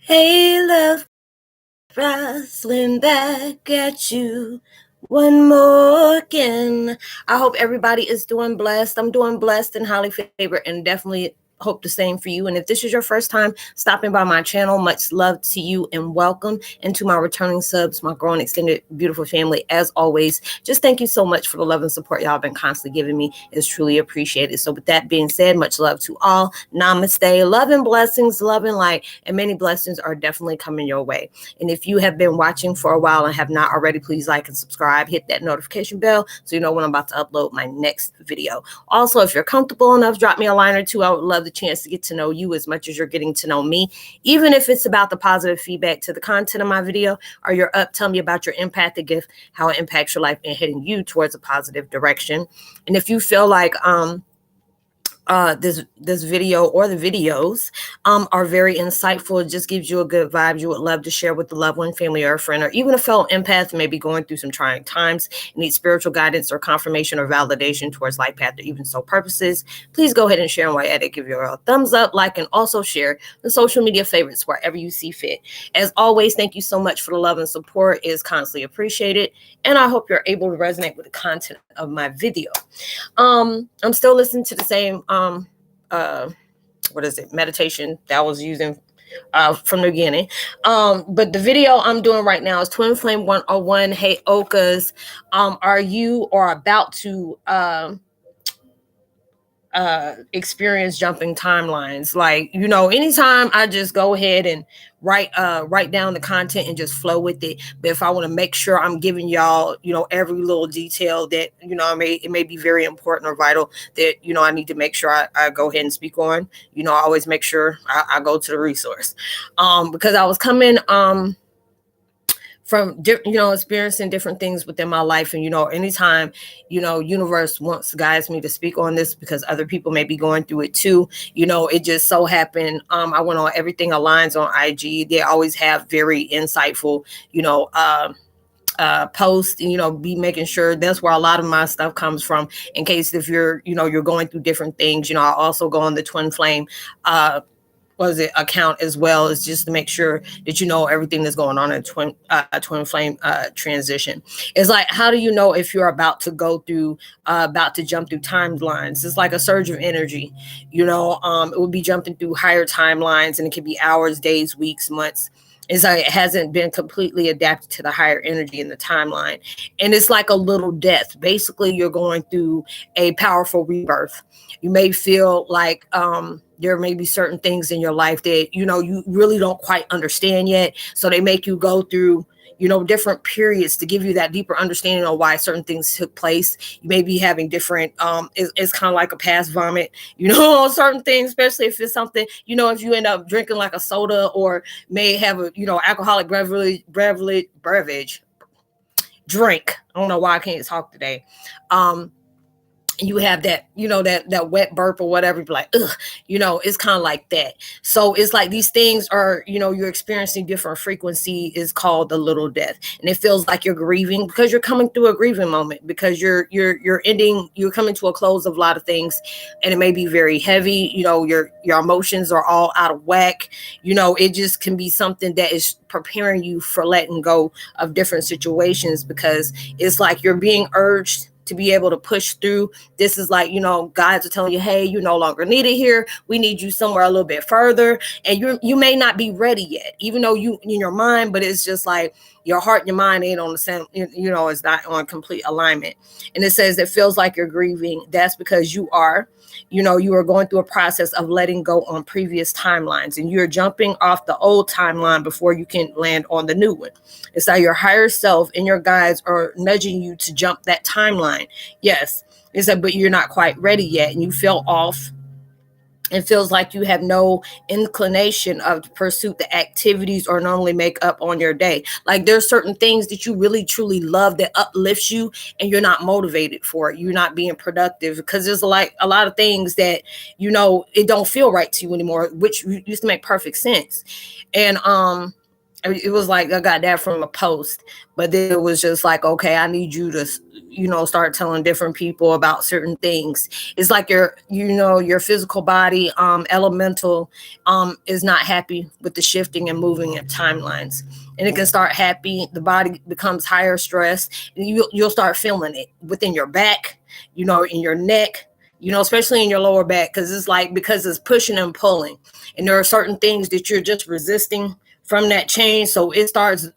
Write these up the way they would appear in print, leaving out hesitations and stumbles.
Hey, love, Roslynn, back at you one more again. I hope everybody is doing blessed. I'm doing blessed and highly favored, and definitely hope the same for you. And if this is your first time stopping by my channel, much love to you and welcome. And to my returning subs, my growing extended beautiful family, as always, just thank you so much for the love and support y'all been constantly giving me. It's truly appreciated. So with that being said, much love to all. Namaste. Love and blessings, love and light, and many blessings are definitely coming your way. And if you have been watching for a while and have not already, please like and subscribe, hit that notification bell so you know when I'm about to upload my next video. Also, if you're comfortable enough, drop me a line or two. I would love the chance to get to know you as much as you're getting to know me, even if it's about the positive feedback to the content of my video, or you're up, tell me about your empathic gift, how it impacts your life and heading you towards a positive direction. And if you feel like this video or the videos are very insightful, it just gives you a good vibe, you would love to share with a loved one, family, or a friend, or even a fellow empath who may be going through some trying times and need spiritual guidance or confirmation or validation towards life path or even soul purposes, please go ahead and share. And while at it, give your a thumbs up, like, and also share the social media favorites wherever you see fit. As always, thank you so much for the love and support. It is constantly appreciated, and I hope you're able to resonate with the content of my video. I'm still listening to the same meditation that I was using from the beginning. But the video I'm doing right now is Twin Flame 101 Heyokas. Are you or about to experience jumping timelines? Like, anytime I just go ahead and write down the content and just flow with it. But if I want to make sure I'm giving y'all, every little detail that, it may be very important or vital that, I need to make sure I go ahead and speak on, I always make sure I go to the resource. Because I was coming, from experiencing different things within my life, and anytime universe wants to guide me to speak on this because other people may be going through it too. It just so happened I went on Everything Aligns on IG. They always have very insightful post, be making sure that's where a lot of my stuff comes from, in case if you're going through different things. I also go on the Twin Flame account as well, as just to make sure that everything that's going on in twin flame transition. It's like, how do you know if you're about to go through about to jump through timelines? It's like a surge of energy. It will be jumping through higher timelines, and it could be hours, days, weeks, months. It's like it hasn't been completely adapted to the higher energy in the timeline. And it's like a little death. Basically, you're going through a powerful rebirth. You may feel like there may be certain things in your life that, you really don't quite understand yet. So they make you go through, different periods to give you that deeper understanding of why certain things took place. You may be having different, it's kind of like a past vomit, certain things, especially if it's something, if you end up drinking like a soda, or may have a, alcoholic beverage drink. I don't know why I can't talk today. You have that, that wet burp or whatever, like, ugh, it's kind of like that. So it's like these things are, you're experiencing different frequency, is called the little death. And it feels like you're grieving because you're coming through a grieving moment, because you're coming to a close of a lot of things, and it may be very heavy. Your emotions are all out of whack. It just can be something that is preparing you for letting go of different situations, because it's like you're being urged to be able to push through. This is like, guides are telling you, hey, you no longer need it here. We need you somewhere a little bit further. And you may not be ready yet, even though you in your mind, but it's just like your heart and your mind ain't on the same, it's not on complete alignment. And it says it feels like you're grieving. That's because you are going through a process of letting go on previous timelines, and you're jumping off the old timeline before you can land on the new one. It's like your higher self and your guides are nudging you to jump that timeline. Yes. It's like, but you're not quite ready yet, and you feel off. It feels like you have no inclination of to pursue the activities or normally make up on your day. Like there's certain things that you really truly love that uplifts you, and you're not motivated for it. You're not being productive because there's a lot of things that, it don't feel right to you anymore, which used to make perfect sense. And It was like I got that from a post, but then it was just like, okay, I need you to, start telling different people about certain things. It's like your physical body, elemental, is not happy with the shifting and moving of timelines, and it can start happy. The body becomes higher stress, and you'll start feeling it within your back, in your neck, especially in your lower back, because it's pushing and pulling, and there are certain things that you're just resisting from that change. So it starts,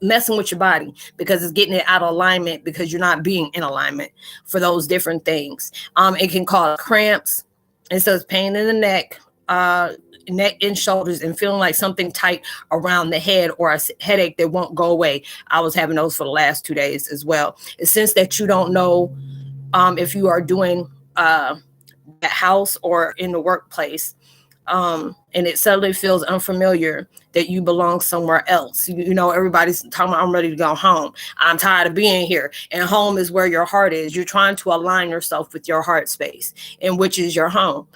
messing with your body because it's getting it out of alignment because you're not being in alignment for those different things. It can cause cramps. It says pain in the neck, neck and shoulders, and feeling like something tight around the head, or a headache that won't go away. I was having those for the last 2 days as well. It's since that you don't know if you are doing at house or in the workplace. And it suddenly feels unfamiliar that you belong somewhere else. Everybody's talking about, I'm ready to go home. I'm tired of being here. And home is where your heart is. You're trying to align yourself with your heart space, and which is your home.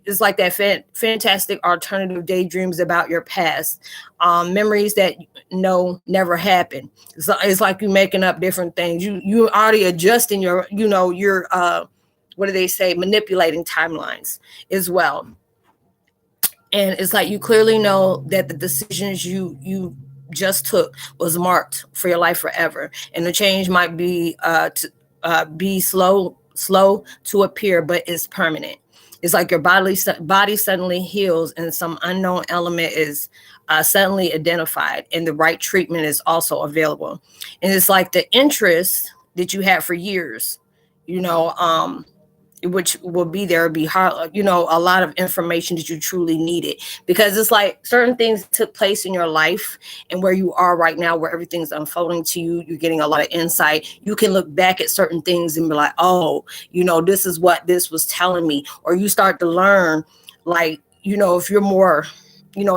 It's like that fantastic alternative daydreams about your past, memories that never happened. It's like you making up different things. You already adjusting your, what do they say, manipulating timelines as well. And it's like you clearly know that the decisions you just took was marked for your life forever, and the change might be slow to appear, but it's permanent. It's like your body suddenly heals, and some unknown element is suddenly identified, and the right treatment is also available. And it's like the interest that you had for years, which will be there, be hard, a lot of information that you truly needed, because it's like certain things took place in your life, and where you are right now, where everything's unfolding to you, you're getting a lot of insight. You can look back at certain things and be like, oh, this is what this was telling me. Or you start to learn, like, if you're more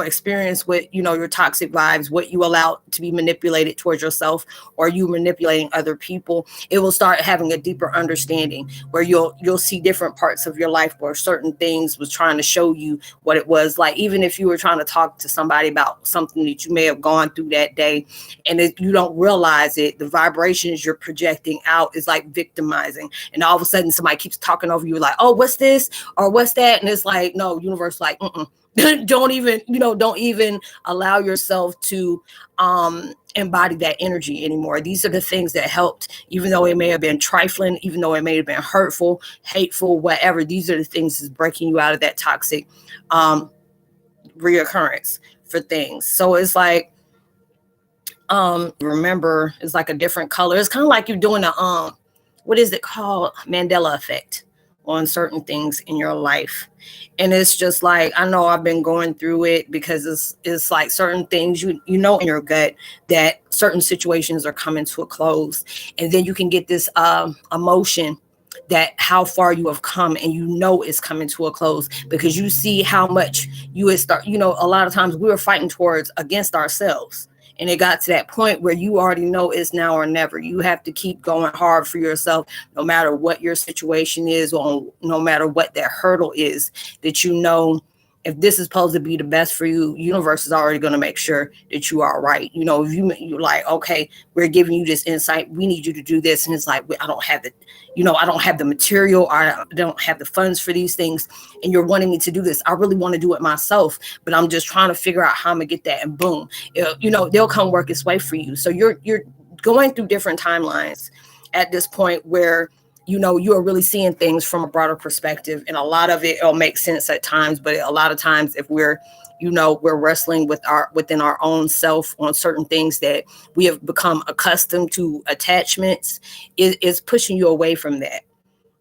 experience with, your toxic vibes, what you allow to be manipulated towards yourself, or you manipulating other people, it will start having a deeper understanding, where you'll see different parts of your life where certain things was trying to show you what it was like. Even if you were trying to talk to somebody about something that you may have gone through that day, and if you don't realize it, the vibrations you're projecting out is like victimizing, and all of a sudden somebody keeps talking over you like, oh, what's this or what's that, and it's like, no, universe, like, don't even allow yourself to embody that energy anymore. These are the things that helped, even though it may have been trifling, even though it may have been hurtful, hateful, whatever. These are the things that's breaking you out of that toxic reoccurrence for things. So it's like, remember, it's like a different color. It's kind of like you're doing a what is it called, Mandela effect on certain things in your life. And it's just like, I know I've been going through it, because it's like certain things in your gut that certain situations are coming to a close, and then you can get this emotion that how far you have come, and it's coming to a close, because you see how much you had start. A lot of times we were fighting against ourselves. And it got to that point where you already know it's now or never. You have to keep going hard for yourself, no matter what your situation is, or no matter what that hurdle is, that if this is supposed to be the best for you, universe is already going to make sure that you are right. If you're like, okay, we're giving you this insight, we need you to do this. And it's like, I don't have I don't have the material, or I don't have the funds for these things. And you're wanting me to do this. I really want to do it myself, but I'm just trying to figure out how I'm gonna get that. And boom, they'll come work its way for you. So you're going through different timelines at this point, where you are really seeing things from a broader perspective, and a lot of it'll make sense at times. But a lot of times, if we're wrestling within our own self on certain things that we have become accustomed to, attachments, is pushing you away from that.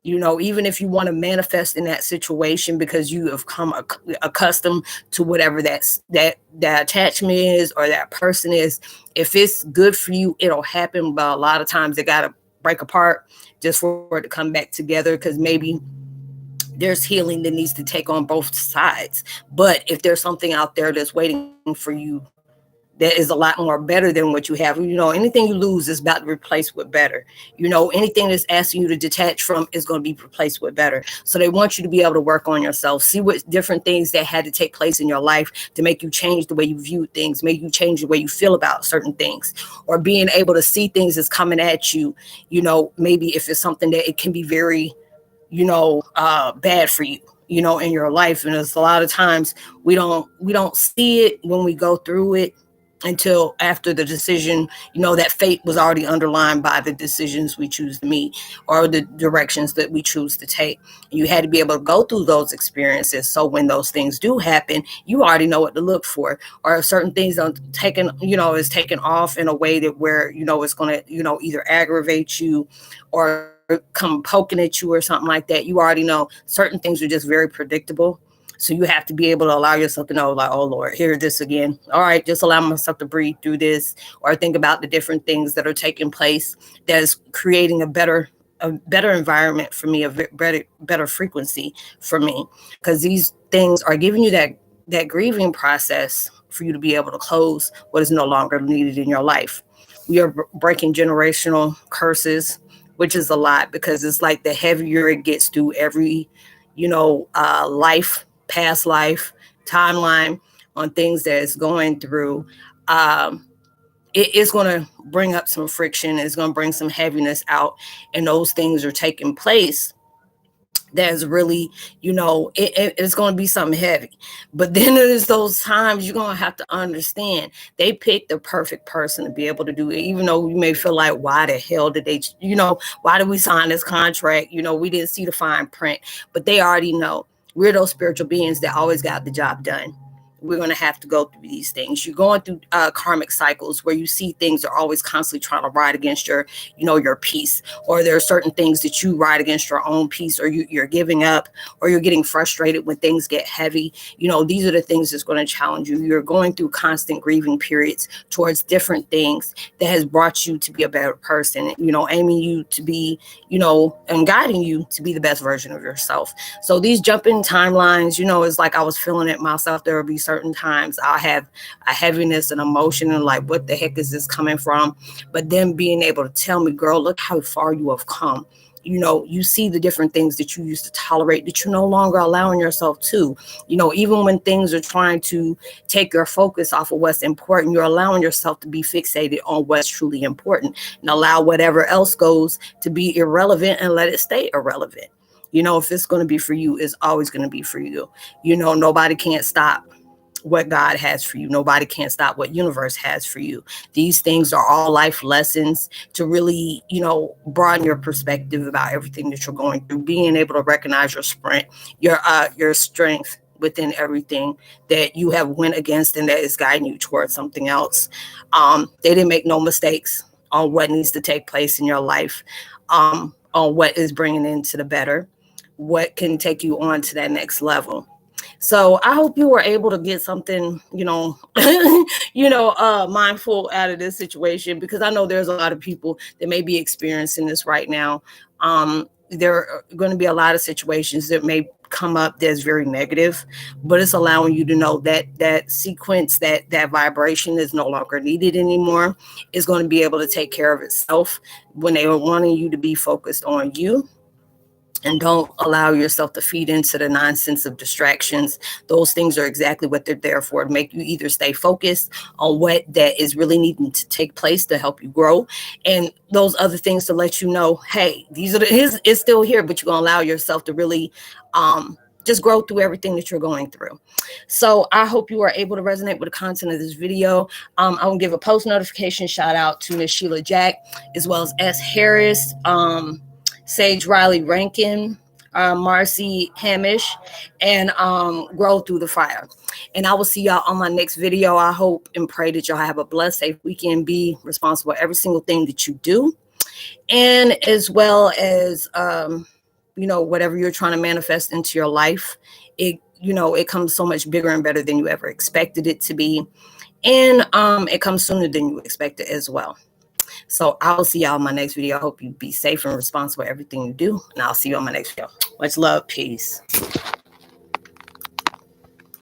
Even if you want to manifest in that situation, because you have come accustomed to whatever that attachment is, or that person is, if it's good for you, it'll happen. But a lot of times they got to break apart just for it to come back together, because maybe there's healing that needs to take on both sides. But if there's something out there that's waiting for you that is a lot more better than what you have. You know, anything you lose is about to replace with better. You know, anything that's asking you to detach from is going to be replaced with better. So they want you to be able to work on yourself, see what different things that had to take place in your life to make you change the way you view things, make you change the way you feel about certain things, or being able to see things as coming at you. You know, maybe if it's something that it can be very, bad for you, in your life. And it's a lot of times we don't see it when we go through it until after the decision, that fate was already underlined by the decisions we choose to meet or the directions that we choose to take. And you had to be able to go through those experiences. So when those things do happen, you already know what to look for, or if certain things are taken, is taken off in a way that where, it's going to, either aggravate you or come poking at you or something like that. You already know certain things are just very predictable. So you have to be able to allow yourself to know, like, oh Lord, here this again. All right, just allow myself to breathe through this, or think about the different things that are taking place that is creating a better environment for me, a better frequency for me, because these things are giving you that grieving process for you to be able to close what is no longer needed in your life. We are breaking generational curses, which is a lot, because it's like the heavier it gets through every, life, past life, timeline on things that it's going through. It is going to bring up some friction. It's going to bring some heaviness out, and those things are taking place. That's really, it's going to be something heavy. But then there's those times you're going to have to understand they picked the perfect person to be able to do it, even though you may feel like, why the hell did they, why did we sign this contract? We didn't see the fine print, but they already know we're those spiritual beings that always got the job done. We're going to have to go through these things. You're going through karmic cycles where you see things are always constantly trying to ride against your, your peace, or there are certain things that you ride against your own peace, or you're giving up, or you're getting frustrated when things get heavy. These are the things that's going to challenge you. You're going through constant grieving periods towards different things that has brought you to be a better person, aiming you to be, and guiding you to be the best version of yourself. So these jumping timelines, it's like I was feeling it myself. There will be certain times I'll have a heaviness and emotion and like, what the heck is this coming from? But then being able to tell me, girl, look how far you have come. You see the different things that you used to tolerate that you're no longer allowing yourself to, even when things are trying to take your focus off of what's important, you're allowing yourself to be fixated on what's truly important and allow whatever else goes to be irrelevant and let it stay irrelevant. If it's going to be for you, it's always going to be for you. Nobody can't stop what God has for you. Nobody can stop what universe has for you. These things are all life lessons to really, broaden your perspective about everything that you're going through, being able to recognize your strength within everything that you have went against and that is guiding you towards something else. They didn't make no mistakes on what needs to take place in your life, on what is bringing into the better, what can take you on to that next level. So I hope you were able to get something, mindful out of this situation, because I know there's a lot of people that may be experiencing this right now. There are going to be a lot of situations that may come up that's very negative, but it's allowing you to know that that sequence, that vibration is no longer needed anymore. It's going to be able to take care of itself when they are wanting you to be focused on you. And don't allow yourself to feed into the nonsense of distractions. Those things are exactly what they're there for, to make you either stay focused on what that is really needing to take place to help you grow, and those other things to let you know, hey, these are it's still here, but you're going to allow yourself to really just grow through everything that you're going through. So I hope you are able to resonate with the content of this video. I will give a post notification shout out to Miss Sheila Jack, as well as S. Harris, Sage Riley Rankin, Marcy Hamish, and Grow Through the Fire. And I will see y'all on my next video. I hope and pray that y'all have a blessed, safe weekend. Be responsible for every single thing that you do. And as well as, whatever you're trying to manifest into your life, it comes so much bigger and better than you ever expected it to be. And it comes sooner than you expected as well. So I'll see y'all in my next video. I hope you be safe and responsible for everything you do. And I'll see you on my next video. Much love. Peace.